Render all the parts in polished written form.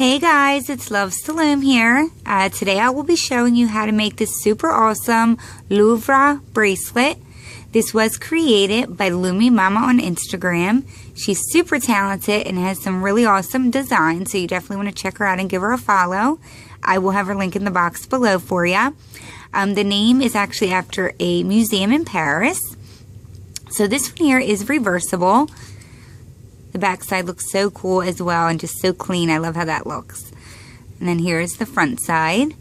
Hey guys, it's Loves to Loom here. Today I will be showing you how to make this super awesome Louvre bracelet. This was created by Loomy Mama on Instagram. She's super talented and has some really awesome designs, so you definitely want to check her out and give her a follow. I will have her link in the box below for you. The name is actually after a museum in Paris. So this one here is reversible. The back side looks so cool as well and just so clean. I love how that looks. And then here's the front side.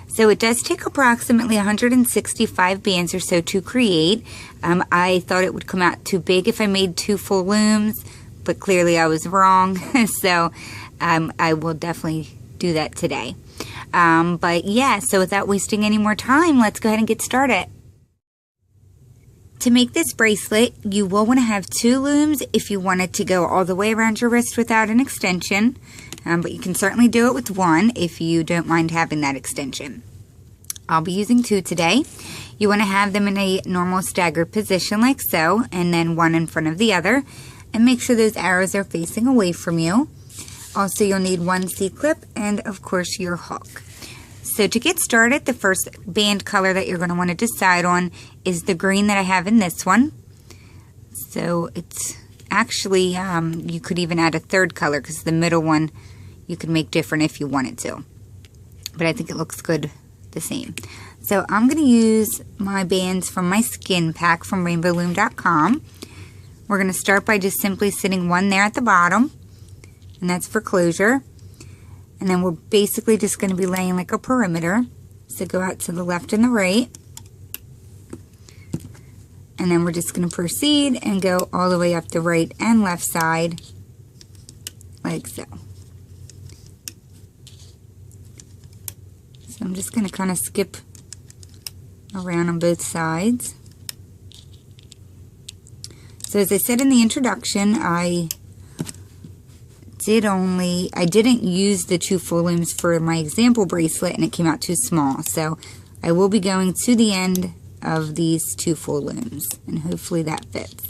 So it does take approximately 165 bands or so to create. I thought it would come out too big if I made 2 full looms, but clearly I was wrong. So I will definitely do that today. But yeah, so without wasting any more time, let's go ahead and get started. To make this bracelet, you will want to have 2 looms if you want it to go all the way around your wrist without an extension. But you can certainly do it with 1 if you don't mind having that extension. I'll be using 2 today. You want to have them in a normal staggered position like so, and then 1 in front of the other. And make sure those arrows are facing away from you. Also, you'll need 1 C-clip and, of course, your hook. So to get started, the first band color that you're going to want to decide on is the green that I have in this one. So it's actually, you could even add a 3rd color because the middle one you could make different if you wanted to. But I think it looks good the same. So I'm going to use my bands from my skin pack from rainbowloom.com. We're going to start by just simply sitting 1 there at the bottom, and that's for closure. And then we're basically just going to be laying like a perimeter. So go out to the left and the right. And then we're just going to proceed and go all the way up the right and left side, like so. So I'm just going to kind of skip around on both sides. So as I said in the introduction, I didn't use the 2 full looms for my example bracelet, and it came out too small. So I will be going to the end of these 2 full looms, and hopefully that fits.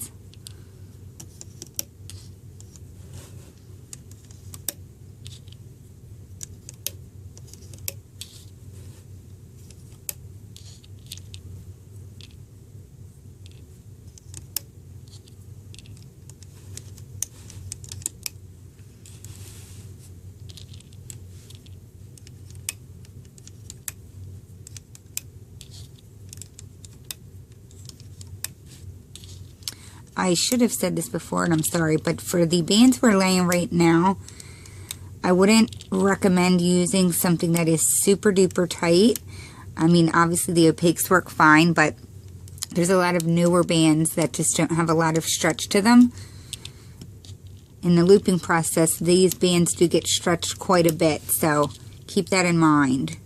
I should have said this before, and I'm sorry, but for the bands we're laying right now, I wouldn't recommend using something that is super duper tight. I mean, obviously the opaques work fine, but there's a lot of newer bands that just don't have a lot of stretch to them. In the looping process, these bands do get stretched quite a bit, so keep that in mind.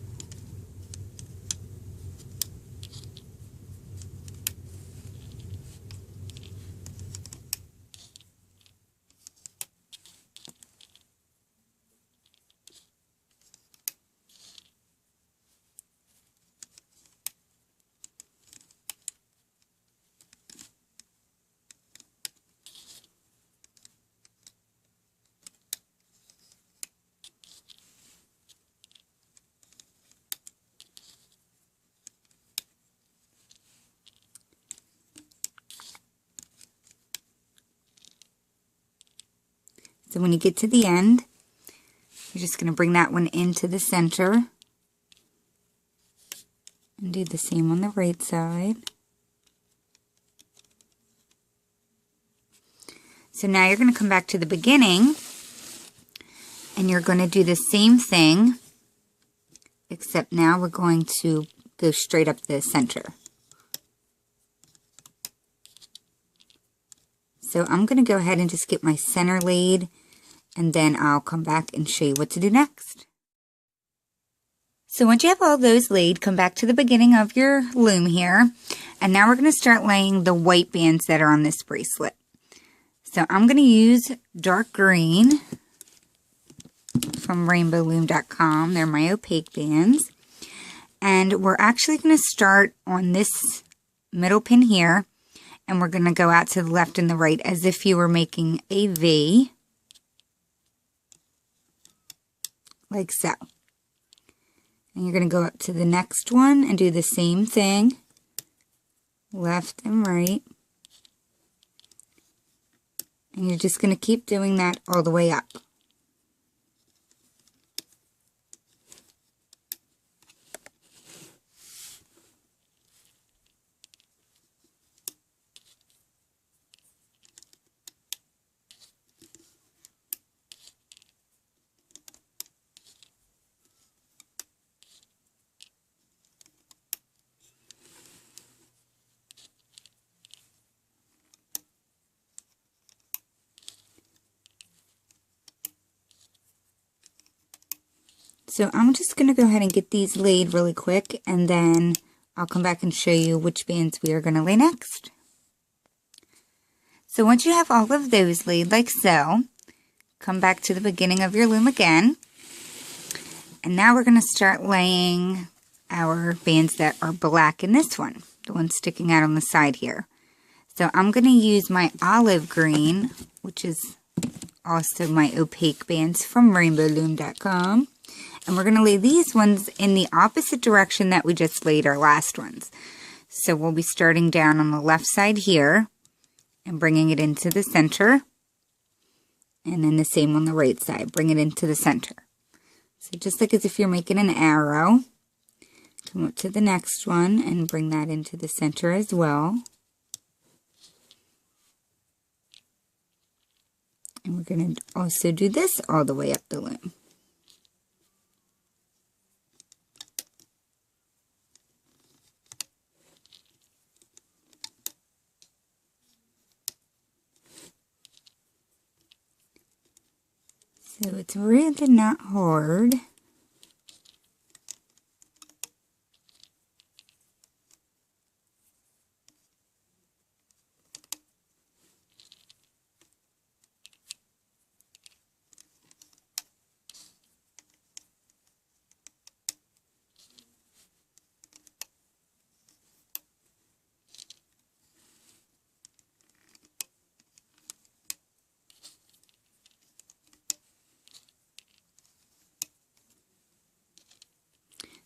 So when you get to the end, you're just going to bring that one into the center and do the same on the right side. So now you're going to come back to the beginning and you're going to do the same thing, except now we're going to go straight up the center. So I'm going to go ahead and just get my center laid, and then I'll come back and show you what to do next. So once you have all those laid, come back to the beginning of your loom here, and now we're going to start laying the white bands that are on this bracelet. So I'm going to use dark green from rainbowloom.com. They're my opaque bands. And we're actually going to start on this middle pin here, and we're going to go out to the left and the right as if you were making a V. like so. And you're going to go up to the next one and do the same thing, left and right. And you're just going to keep doing that all the way up. So I'm just going to go ahead and get these laid really quick, and then I'll come back and show you which bands we are going to lay next. So once you have all of those laid like so, come back to the beginning of your loom again. And now we're going to start laying our bands that are black in this one, the one sticking out on the side here. So I'm going to use my olive green, which is also my opaque bands from rainbowloom.com. And we're going to lay these ones in the opposite direction that we just laid our last ones. So we'll be starting down on the left side here and bringing it into the center. And then the same on the right side, bring it into the center. So just like as if you're making an arrow, come up to the next one and bring that into the center as well. And we're going to also do this all the way up the loom. So it's really not hard.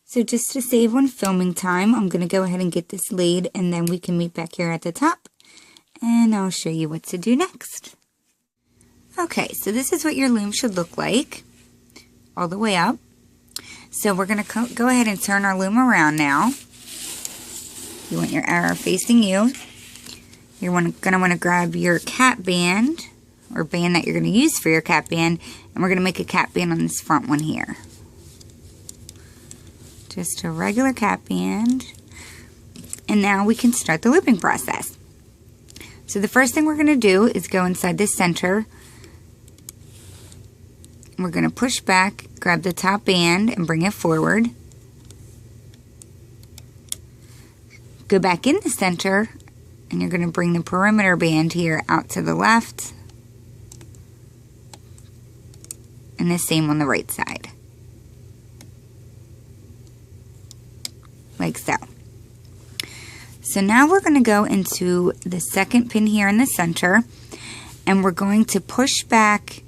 So just to save on filming time, I'm going to go ahead and get this laid, and then we can meet back here at the top, and I'll show you what to do next. Okay, so this is what your loom should look like, all the way up. So we're going to go ahead and turn our loom around now. You want your arrow facing you. You're going to want to grab your cap band, or band that you're going to use for your cap band, and we're going to make a cap band on this front one here. Just a regular cap band. And now we can start the looping process. So the first thing we're going to do is go inside the center. We're going to push back, grab the top band, and bring it forward. Go back in the center, and you're going to bring the perimeter band here out to the left. And the same on the right side. Like so. So now we're going to go into the second pin here in the center, and we're going to push back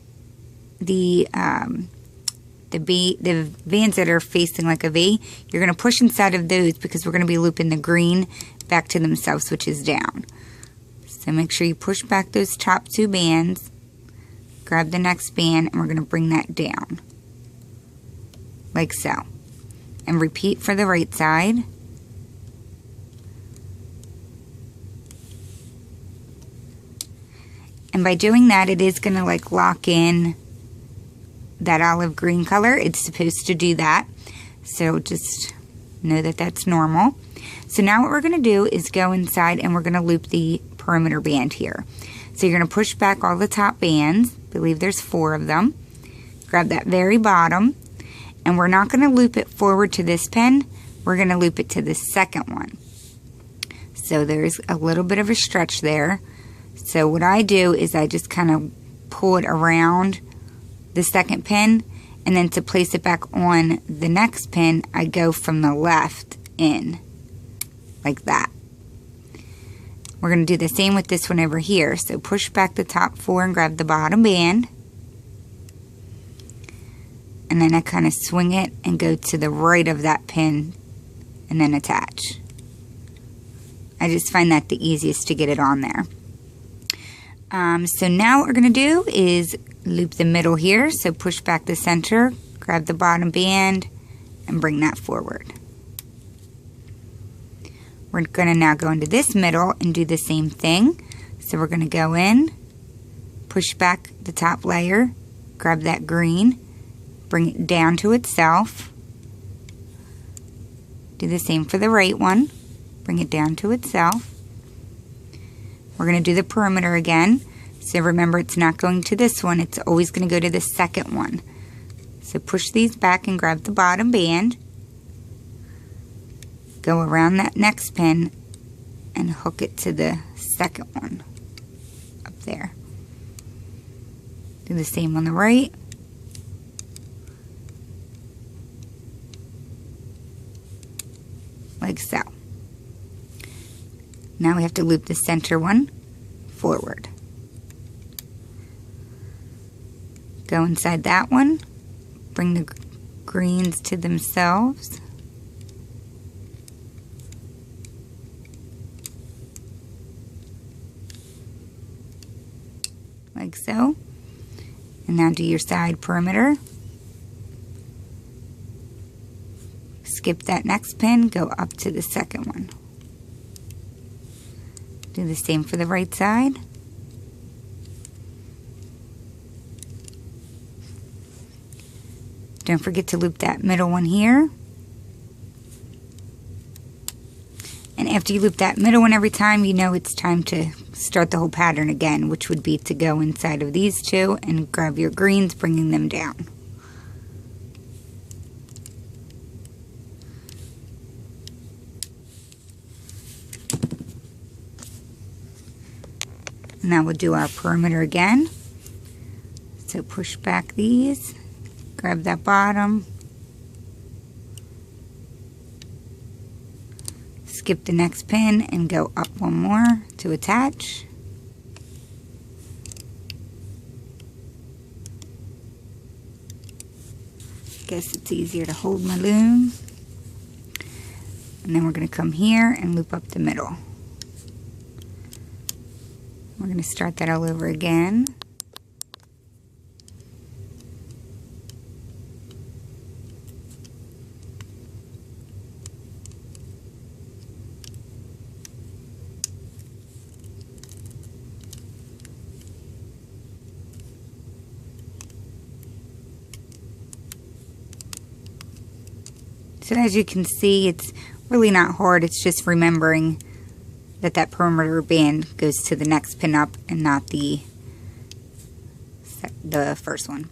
the bands that are facing like a V. You're going to push inside of those because we're going to be looping the green back to themselves, which is down. So make sure you push back those top two bands, grab the next band, and we're going to bring that down like so. And repeat for the right side. And by doing that, it is going to like lock in that olive green color. It's supposed to do that. So just know that that's normal. So now what we're going to do is go inside and we're going to loop the perimeter band here. So you're going to push back all the top bands. I believe there's 4 of them. Grab that very bottom. And we're not going to loop it forward to this pin. We're going to loop it to the second one. So there's a little bit of a stretch there. So what I do is I just kind of pull it around the second pin. And then to place it back on the next pin, I go from the left in. Like that. We're going to do the same with this one over here. So push back the top 4 and grab the bottom band. and then I kind of swing it and go to the right of that pin and then attach. I just find that the easiest to get it on there. So now what we're going to do is loop the middle here. So push back the center, grab the bottom band, and bring that forward. We're going to now go into this middle and do the same thing. So we're going to go in, push back the top layer, grab that green, bring it down to itself. Do the same for the right one. Bring it down to itself. We're going to do the perimeter again. So remember, it's not going to this one. It's always going to go to the second one. So push these back and grab the bottom band. Go around that next pin and hook it to the second one up there. Do the same on the right. Like so. Now we have to loop the center one forward. Go inside that one. Bring the greens to themselves. Like so. And now do your side perimeter. Skip that next pin, go up to the second one. Do the same for the right side. Don't forget to loop that middle one here. And after you loop that middle one every time, you know it's time to start the whole pattern again, which would be to go inside of these two and grab your greens, bringing them down. Now we'll do our perimeter again. So push back these, grab that bottom, skip the next pin and go up one more to attach. Guess it's easier to hold my loom. And then we're going to come here and loop up the middle. We're going to start that all over again. So as you can see, it's really not hard. It's just remembering that perimeter band goes to the next pin up and not the first one.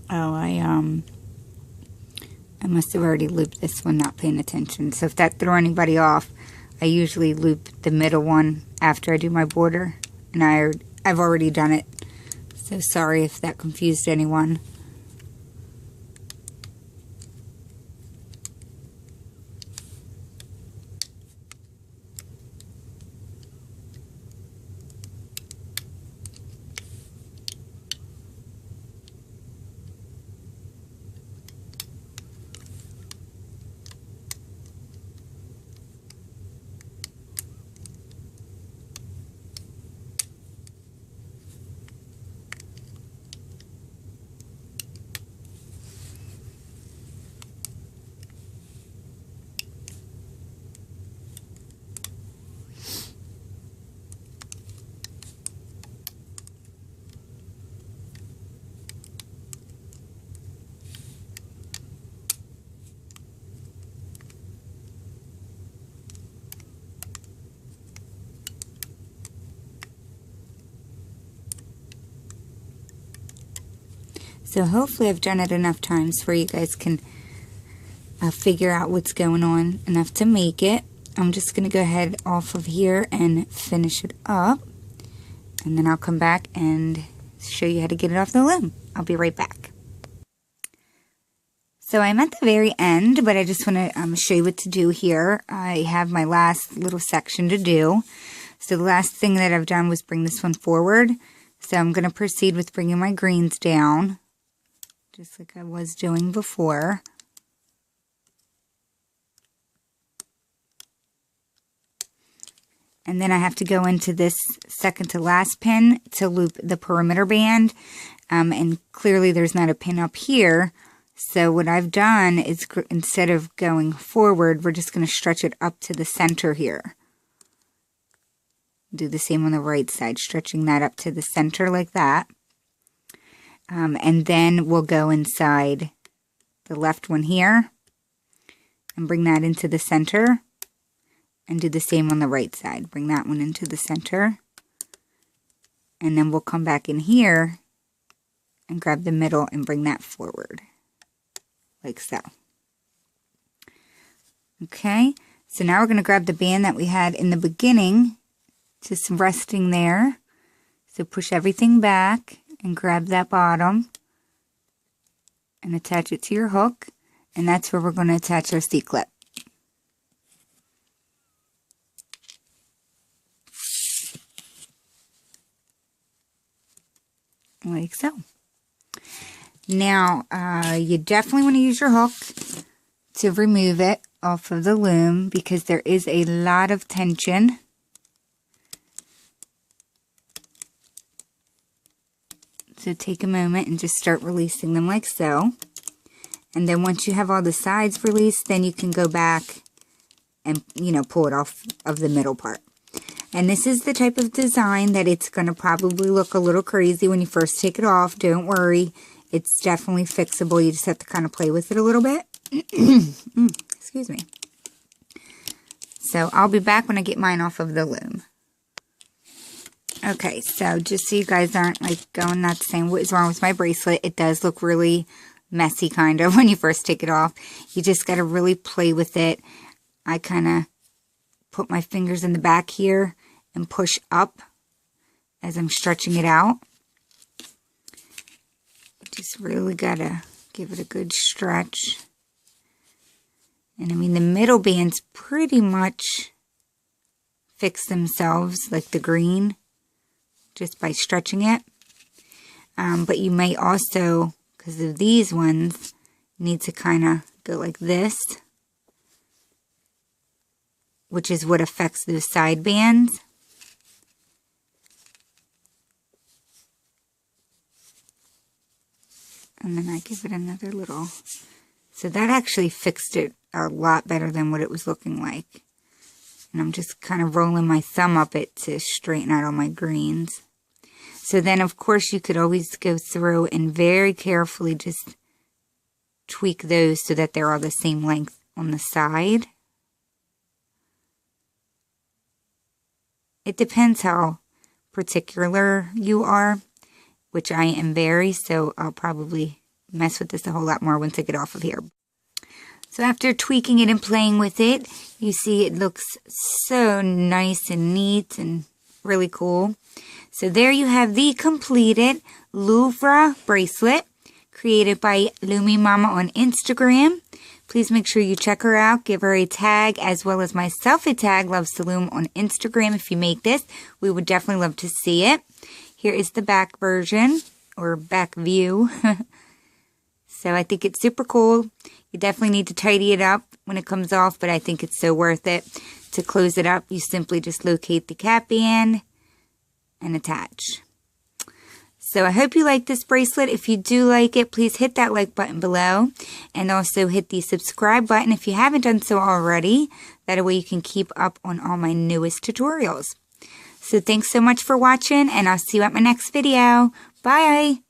Oh, I must have already looped this one, not paying attention. So if that threw anybody off, I usually loop the middle one after I do my border. And I've already done it. So sorry if that confused anyone. So hopefully I've done it enough times where you guys can figure out what's going on enough to make it. I'm just going to go ahead off of here and finish it up. And then I'll come back and show you how to get it off the loom. I'll be right back. So I'm at the very end, but I just want to show you what to do here. I have my last little section to do. So the last thing that I've done was bring this one forward. So I'm going to proceed with bringing my greens down, just like I was doing before. And then I have to go into this second to last pin to loop the perimeter band. And clearly there's not a pin up here. So what I've done is instead of going forward, we're just going to stretch it up to the center here. Do the same on the right side, stretching that up to the center like that. And then we'll go inside the left one here and bring that into the center. And do the same on the right side. Bring that one into the center. And then we'll come back in here and grab the middle and bring that forward. Like so. Okay, so now we're going to grab the band that we had in the beginning, just resting there. So push everything back and grab that bottom and attach it to your hook. And that's where we're going to attach our C-clip. Like so. Now, you definitely want to use your hook to remove it off of the loom because there is a lot of tension. So take a moment and just start releasing them like so. And then once you have all the sides released, then you can go back and, pull it off of the middle part. And this is the type of design that it's going to probably look a little crazy when you first take it off. Don't worry. It's definitely fixable. You just have to kind of play with it a little bit. Excuse me. So I'll be back when I get mine off of the loom. Okay, so just so you guys aren't like going nuts saying what is wrong with my bracelet, it does look really messy kind of when you first take it off. You just got to really play with it. I kind of put my fingers in the back here and push up as I'm stretching it out. Just really gotta give it a good stretch. And I mean, the middle bands pretty much fix themselves, like the green, just by stretching it. But you may also, because of these ones, need to kind of go like this, which is what affects those side bands. And then I give it another little. So that actually fixed it a lot better than what it was looking like. And I'm just kind of rolling my thumb up it to straighten out all my greens. So then, of course, you could always go through and very carefully just tweak those so that they're all the same length on the side. It depends how particular you are, which I am very, so I'll probably mess with this a whole lot more once I get off of here. So after tweaking it and playing with it, you see it looks so nice and neat and really cool. So there you have the completed Louvre bracelet created by Loomy Mama on Instagram. Please make sure you check her out. Give her a tag as well as myself a tag, Loves to Loom, on Instagram if you make this. We would definitely love to see it. Here is the back version or back view. So I think it's super cool. You definitely need to tidy it up when it comes off, but I think it's so worth it. To close it up, you simply just locate the cap band and attach. So I hope you like this bracelet. If you do like it, please hit that like button below and also hit the subscribe button if you haven't done so already. That way you can keep up on all my newest tutorials. So thanks so much for watching, and I'll see you at my next video. Bye!